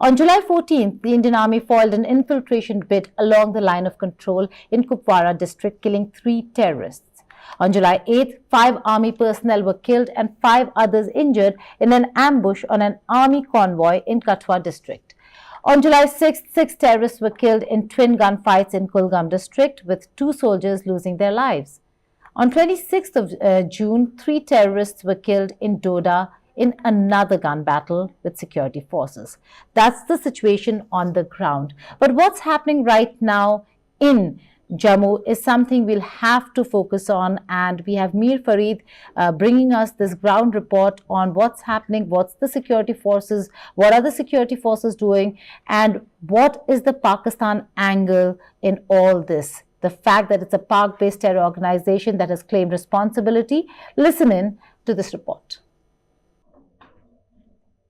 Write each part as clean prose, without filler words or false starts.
On July 14th, the Indian Army foiled an infiltration bid along the line of control in Kupwara district, killing 3 terrorists. On July 8th, 5 army personnel were killed and 5 others injured in an ambush on an army convoy in Kathua district. On July 6th, 6 terrorists were killed in twin gunfights in Kulgam district, with 2 soldiers losing their lives. On 26th of June, 3 terrorists were killed in Doda in another gun battle with security forces. That's the situation on the ground. But what's happening right now in Jammu is something we'll have to focus on, and we have Mir Farid bringing us this ground report on what's happening, what's the security forces, what are the security forces doing, and what is the Pakistan angle in all this. The fact that it's a Pak-based terror organization that has claimed responsibility. Listen in to this report.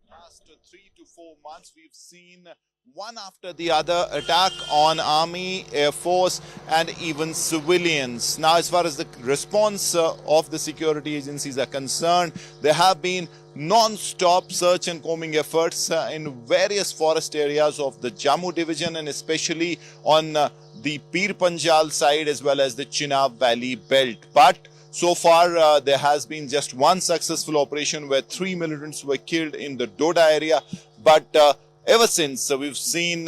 Last 3 to 4 months, we've seen one after the other attack on Army, Air Force and even civilians. Now, as far as the response of the security agencies are concerned, there have been non-stop search and combing efforts in various forest areas of the Jammu division, and especially on the Pir Panjal side as well as the Chenab Valley belt. But so far, there has been just one successful operation where 3 militants were killed in the Doda area. But ever since, we've seen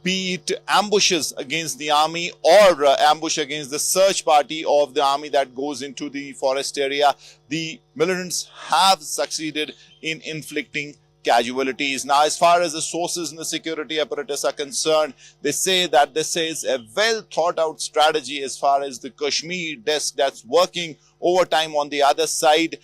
be it ambushes against the army or ambush against the search party of the army that goes into the forest area, the militants have succeeded in inflicting casualties. Now, as far as the sources in the security apparatus are concerned, they say that this is a well thought out strategy as far as the Kashmir desk that's working overtime on the other side.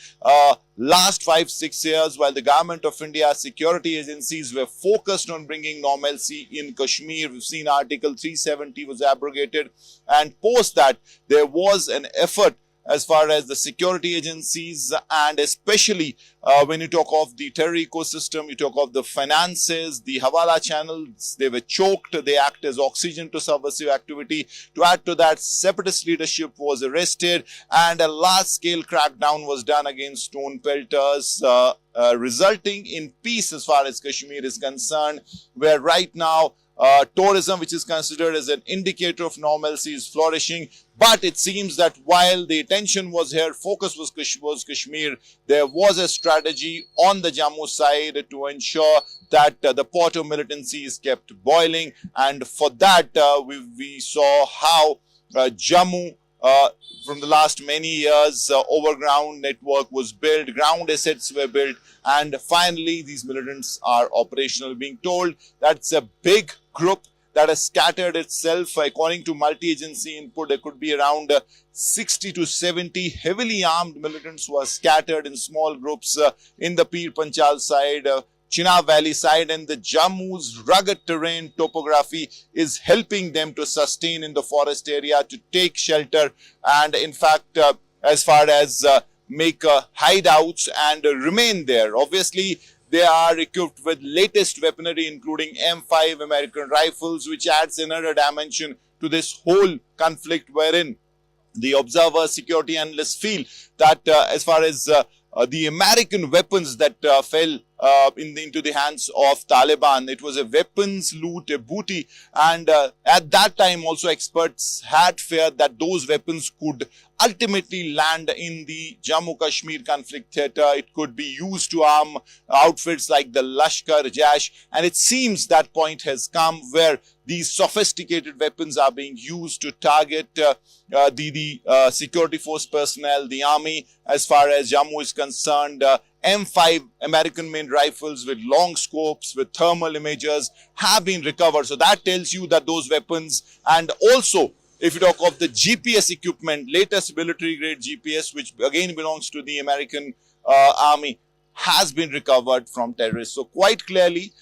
Last 5-6 years, while the government of India security agencies were focused on bringing normalcy in Kashmir, we've seen Article 370 was abrogated, and post that there was an effort as far as the security agencies, and especially when you talk of the terror ecosystem, you talk of the finances, the Hawala channels, they were choked, they act as oxygen to subversive activity. To add to that, separatist leadership was arrested and a large-scale crackdown was done against stone pelters, resulting in peace as far as Kashmir is concerned, where right now tourism, which is considered as an indicator of normalcy, is flourishing. But it seems that while the attention was here, focus was Kashmir, there was a strategy on the Jammu side to ensure that the pot of militancy is kept boiling. And for that, we saw how Jammu, from the last many years, overground network was built, ground assets were built, and finally these militants are operational. Being told that's a big group that has scattered itself. According to multi-agency input, there could be around 60 to 70 heavily armed militants who are scattered in small groups in the Pir Panjal side, Chenab Valley side, and the Jammu's rugged terrain topography is helping them to sustain in the forest area, to take shelter, and in fact, as far as make hideouts and remain there. Obviously, they are equipped with latest weaponry, including M5 American rifles, which adds another dimension to this whole conflict, wherein the observer security analysts feel that as far as the American weapons that fell into the hands of Taliban, it was a weapons loot, a booty, and at that time also experts had feared that those weapons could ultimately land in the Jammu Kashmir conflict theatre. It could be used to arm outfits like the Lashkar, Jaish, and it seems that point has come where these sophisticated weapons are being used to target the security force personnel, the army. As far as Jammu is concerned, M5 American-made rifles with long scopes, with thermal imagers have been recovered. So that tells you that those weapons, and also if you talk of the GPS equipment, latest military-grade GPS, which again belongs to the American army, has been recovered from terrorists. So quite clearly,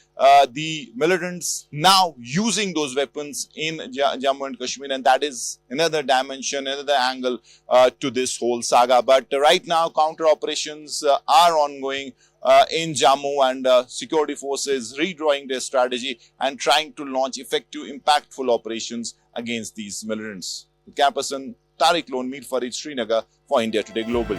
the militants now using those weapons in Jammu and Kashmir, and that is another dimension, another angle to this whole saga. But right now, counter operations are ongoing in Jammu, and security forces redrawing their strategy and trying to launch effective, impactful operations against these militants. Camperson, Tariq Lone, Mir Farid, Srinagar for India Today Global.